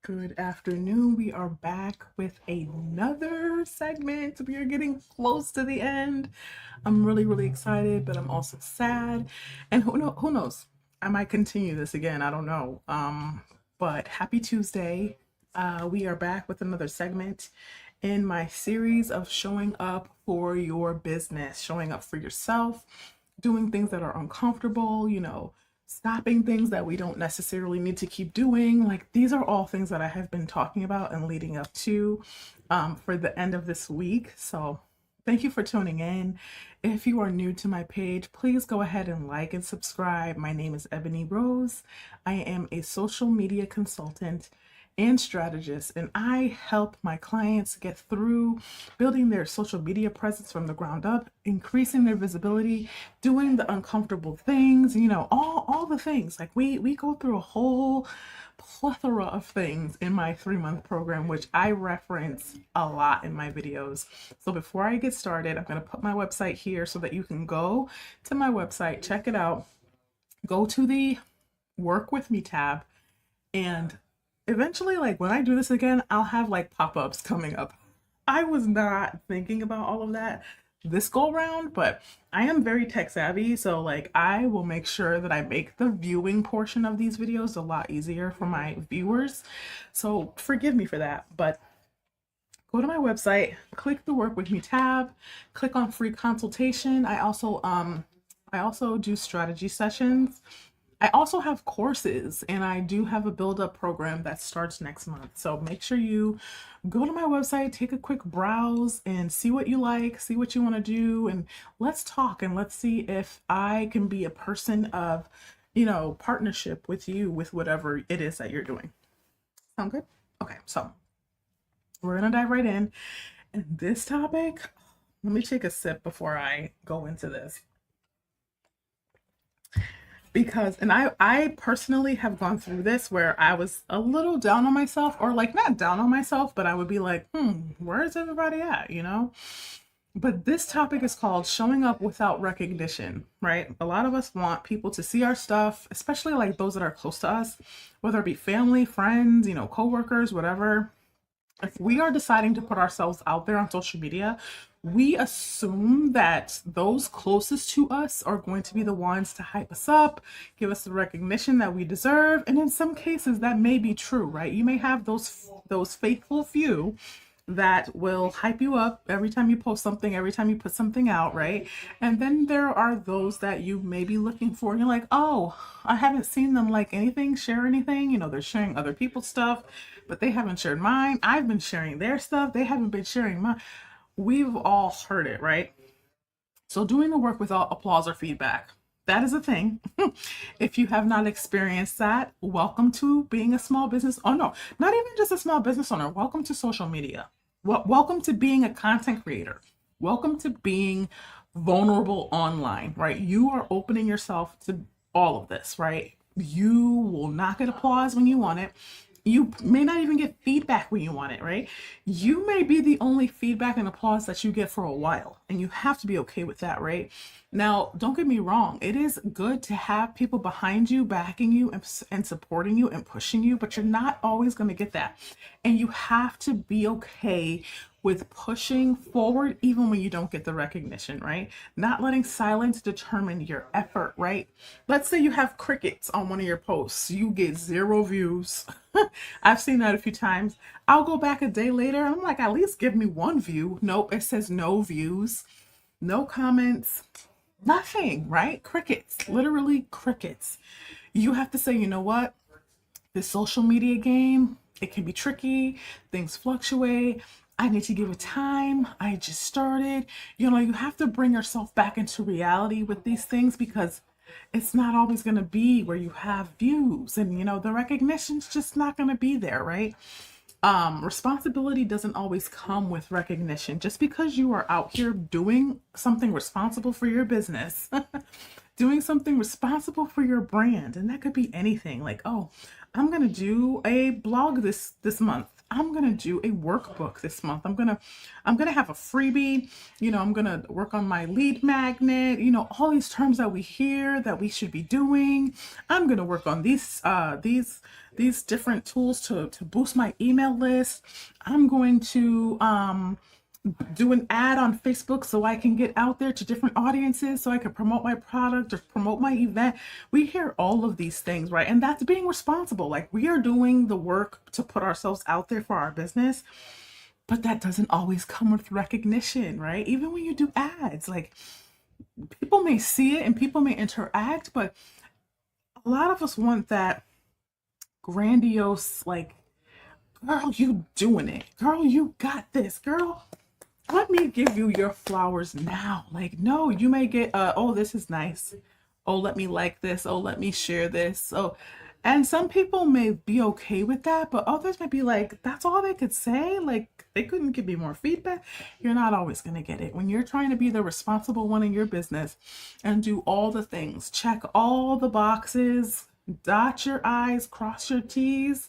Good afternoon. We are back with another segment. We are getting close to the end. I'm really excited, but I'm also sad. And who knows? I might continue this again. I don't know. But happy Tuesday. We are back with another segment in my series of showing up for your business, showing up for yourself, doing things that are uncomfortable, stopping things that we don't necessarily need to keep doing. Like these are all things that I have been talking about and leading up to for the end of this week. So thank you for tuning in. If you are new to my page, please go ahead and like and subscribe. My name is Ebony Rose. I am a social media consultant and strategist, and I help my clients get through building their social media presence from the ground up, increasing their visibility, doing the uncomfortable things, all the things. Like we go through a whole plethora of things in my 3-month program, which I reference a lot in my videos. So before I get started, I'm going to put my website here so that you can go to my website, check it out, go to the Work With Me tab, and eventually, like when I do this again, I'll have like pop-ups coming up. I was not thinking about all of that this go round, but I am very tech savvy, so like I will make sure that I make the viewing portion of these videos a lot easier for my viewers. So forgive me for that, but go to my website, click the Work With Me tab, click on free consultation. I also do strategy sessions. I also have courses, and I do have a build up program that starts next month. So make sure you go to my website, take a quick browse and see what you like, see what you want to do, and let's talk and let's see if I can be a person of, partnership with you with whatever it is that you're doing. Sound good? Okay, so we're going to dive right in. And this topic, let me take a sip before I go into this. Because and I personally have gone through this where I was a little down on myself, or like not down on myself, but I would be like, where's everybody at? But this topic is called showing up without recognition, right? A lot of us want people to see our stuff, especially like those that are close to us, whether it be family, friends, coworkers, whatever. If we are deciding to put ourselves out there on social media, we assume that those closest to us are going to be the ones to hype us up, give us the recognition that we deserve. And in some cases that may be true, right? You may have those faithful few that will hype you up every time you post something, every time you put something out, right? And then there are those that you may be looking for, and you're like, oh, I haven't seen them like anything, share anything. They're sharing other people's stuff, but they haven't shared mine. I've been sharing their stuff, they haven't been sharing mine. We've all heard it, right? So doing the work without applause or feedback, that is a thing. If you have not experienced that, welcome to being a small business. Oh no, not even just a small business owner. Welcome to social media. Welcome to being a content creator. Welcome to being vulnerable online, right? You are opening yourself to all of this, right? You will not get applause when you want it. You may not even get feedback when you want it, right? You may be the only feedback and applause that you get for a while, and you have to be okay with that, right? Now, don't get me wrong. It is good to have people behind you, backing you and supporting you and pushing you, but you're not always going to get that. And you have to be okay with pushing forward even when you don't get the recognition, right? Not letting silence determine your effort, right? Let's say you have crickets on one of your posts, you get 0 views. I've seen that a few times. I'll go back a day later, I'm like, at least give me 1 view. Nope, it says no views, no comments, nothing, right? Crickets, literally crickets. You have to say, you know what? This social media game, it can be tricky, things fluctuate. I need to give it time. I just started. You have to bring yourself back into reality with these things, because it's not always going to be where you have views, and the recognition's just not going to be there, right? Responsibility doesn't always come with recognition. Just because you are out here doing something responsible for your business, doing something responsible for your brand, and that could be anything. Like, oh, I'm gonna do a blog this month. I'm gonna do a workbook this month. I'm gonna have a freebie. I'm gonna work on my lead magnet. All these terms that we hear that we should be doing. I'm gonna work on these different tools to boost my email list. I'm going to do an ad on Facebook so I can get out there to different audiences, so I can promote my product or promote my event. We hear all of these things, right? And that's being responsible. Like, we are doing the work to put ourselves out there for our business, but that doesn't always come with recognition, right? Even when you do ads, like, people may see it and people may interact, but a lot of us want that grandiose, like, girl, you doing it. Girl, you got this. Girl, let me give you your flowers now. Like, no, you may get, oh, this is nice. Oh, let me like this. Oh, let me share this. Oh, and some people may be okay with that, but others may be like, that's all they could say. Like, they couldn't give me more feedback. You're not always going to get it. When you're trying to be the responsible one in your business and do all the things, check all the boxes, dot your I's, cross your T's.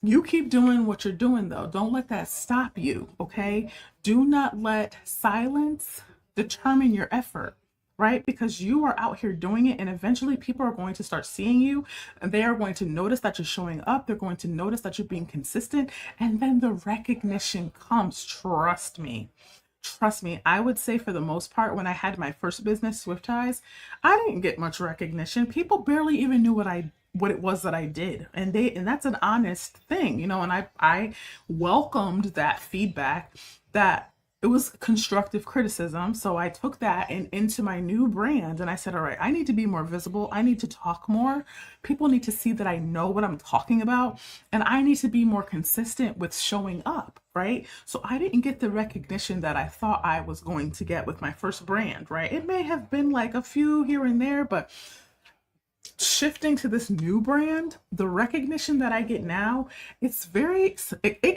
You keep doing what you're doing, though. Don't let that stop you, okay? Do not let silence determine your effort, right? Because you are out here doing it, and eventually people are going to start seeing you, and they are going to notice that you're showing up. They're going to notice that you're being consistent, and then the recognition comes. Trust me. Trust me, I would say for the most part, when I had my first business, Swift Eyes, I didn't get much recognition. People barely even knew what it was that I did. And that's an honest thing, and I welcomed that feedback, that it was constructive criticism. So I took that and into my new brand, and I said, all right, I need to be more visible. I need to talk more. People need to see that I know what I'm talking about, and I need to be more consistent with showing up, right? So I didn't get the recognition that I thought I was going to get with my first brand, right? It may have been like a few here and there, but shifting to this new brand, the recognition that I get now, it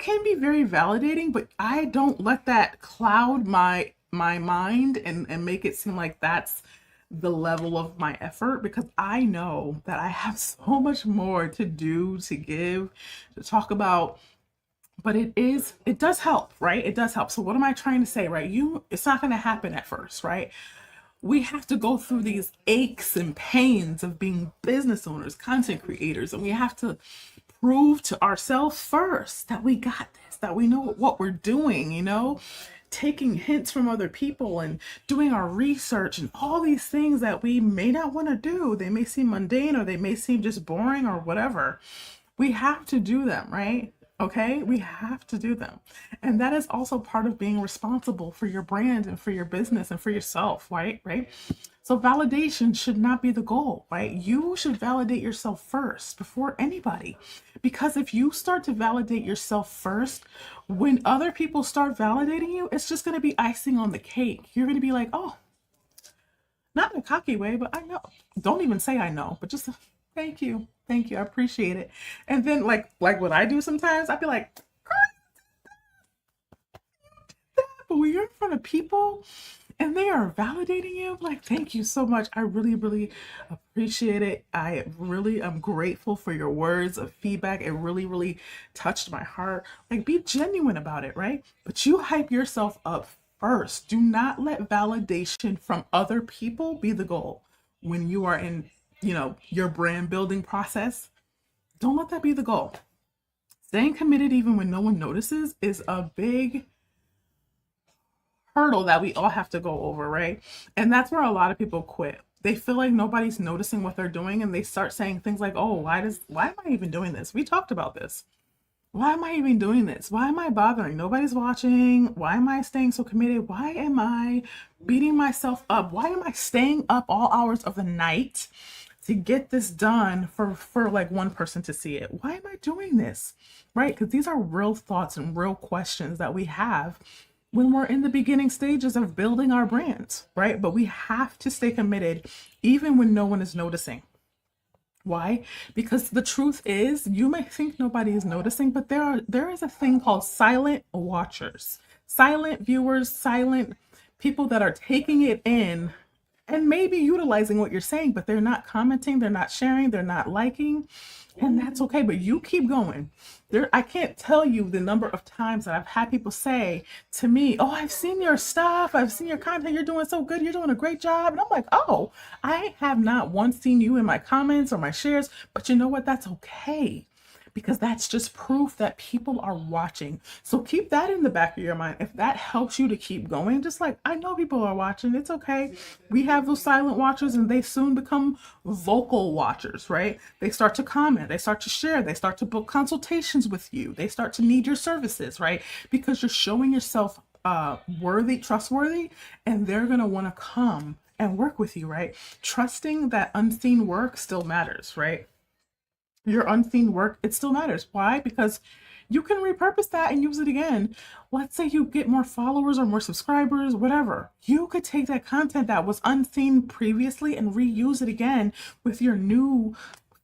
can be very validating, but I don't let that cloud my mind and make it seem like that's the level of my effort, because I know that I have so much more to do, to give, to talk about. But it does help, right? It does help. So what am I trying to say, right? It's not going to happen at first, right? We have to go through these aches and pains of being business owners, content creators, and we have to prove to ourselves first that we got this, that we know what we're doing, taking hints from other people and doing our research and all these things that we may not want to do. They may seem mundane, or they may seem just boring, or whatever. We have to do them, right? Okay, we have to do them. And that is also part of being responsible for your brand and for your business and for yourself, right? Right? So validation should not be the goal, right? You should validate yourself first before anybody. Because if you start to validate yourself first, when other people start validating you, it's just going to be icing on the cake. You're going to be like, oh, not in a cocky way, but I know. Don't even say I know, but just thank you. Thank you. I appreciate it. And then like what I do sometimes, I'd be like, but when you're in front of people and they are validating you, like, thank you so much. I really, really appreciate it. I really am grateful for your words of feedback. It really, really touched my heart. Like, be genuine about it, right? But you hype yourself up first. Do not let validation from other people be the goal when you are in, your brand building process. Don't let that be the goal. Staying committed even when no one notices is a big hurdle that we all have to go over, right? And that's where a lot of people quit. They feel like nobody's noticing what they're doing, and they start saying things like, oh, why am I even doing this? We talked about this. Why am I even doing this? Why am I bothering? Nobody's watching. Why am I staying so committed? Why am I beating myself up? Why am I staying up all hours of the night to get this done for like one person to see it? Why am I doing this? Right? Because these are real thoughts and real questions that we have when we're in the beginning stages of building our brands, right? But we have to stay committed even when no one is noticing. Why? Because the truth is, you may think nobody is noticing, but there is a thing called silent watchers, silent viewers, silent people that are taking it in and maybe utilizing what you're saying, but they're not commenting, they're not sharing, they're not liking, and that's okay. But you keep going. I can't tell you the number of times that I've had people say to me, "Oh, I've seen your stuff, I've seen your content, you're doing so good, you're doing a great job." And I'm like, "Oh, I have not once seen you in my comments or my shares, but you know what? That's okay." Because that's just proof that people are watching. So keep that in the back of your mind. If that helps you to keep going, just like, I know people are watching, it's okay. We have those silent watchers and they soon become vocal watchers, right? They start to comment, they start to share, they start to book consultations with you, they start to need your services, right? Because you're showing yourself worthy, trustworthy, and they're going to want to come and work with you, right? Trusting that unseen work still matters, right? Your unseen work, it still matters. Why? Because you can repurpose that and use it again. Let's say you get more followers or more subscribers, whatever. You could take that content that was unseen previously and reuse it again with your new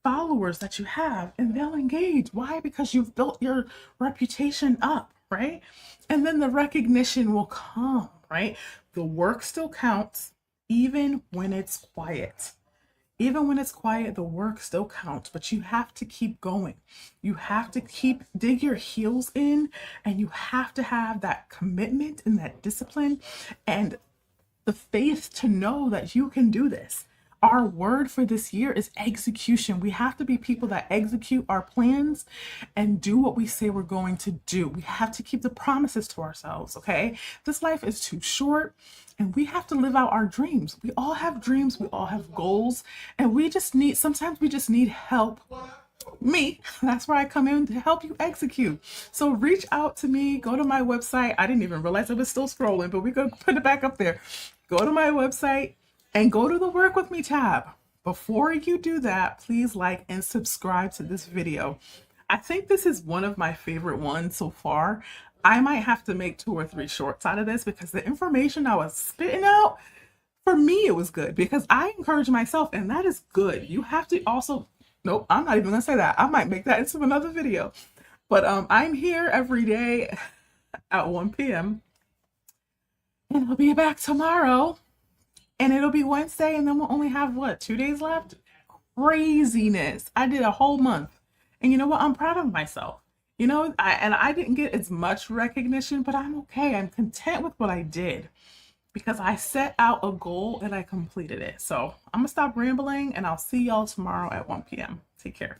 followers that you have, and they'll engage. Why? Because you've built your reputation up, right? And then the recognition will come, right? The work still counts, even when it's quiet. Even when it's quiet, the work still counts, but you have to keep going. You have to dig your heels in, and you have to have that commitment and that discipline and the faith to know that you can do this. Our word for this year is execution. We have to be people that execute our plans and do what we say we're going to do. We have to keep the promises to ourselves, okay? This life is too short and we have to live out our dreams. We all have dreams, we all have goals, and sometimes we just need help. Me, that's where I come in to help you execute. So reach out to me, go to my website. I didn't even realize I was still scrolling, but we're going to put it back up there. Go to my website and go to the Work With Me tab. Before you do that, please like and subscribe to this video. I think this is one of my favorite ones so far. I might have to make 2 or 3 shorts out of this because the information I was spitting out, for me, it was good because I encourage myself, and that is good. You have to also, nope, I'm not even gonna say that. I might make that into another video. But I'm here every day at 1 p.m. and I'll be back tomorrow. And it'll be Wednesday, and then we'll only have, what, 2 days left? Craziness. I did a whole month. And you know what? I'm proud of myself. You know, I didn't get as much recognition, but I'm okay. I'm content with what I did because I set out a goal and I completed it. So I'm going to stop rambling, and I'll see y'all tomorrow at 1 p.m. Take care.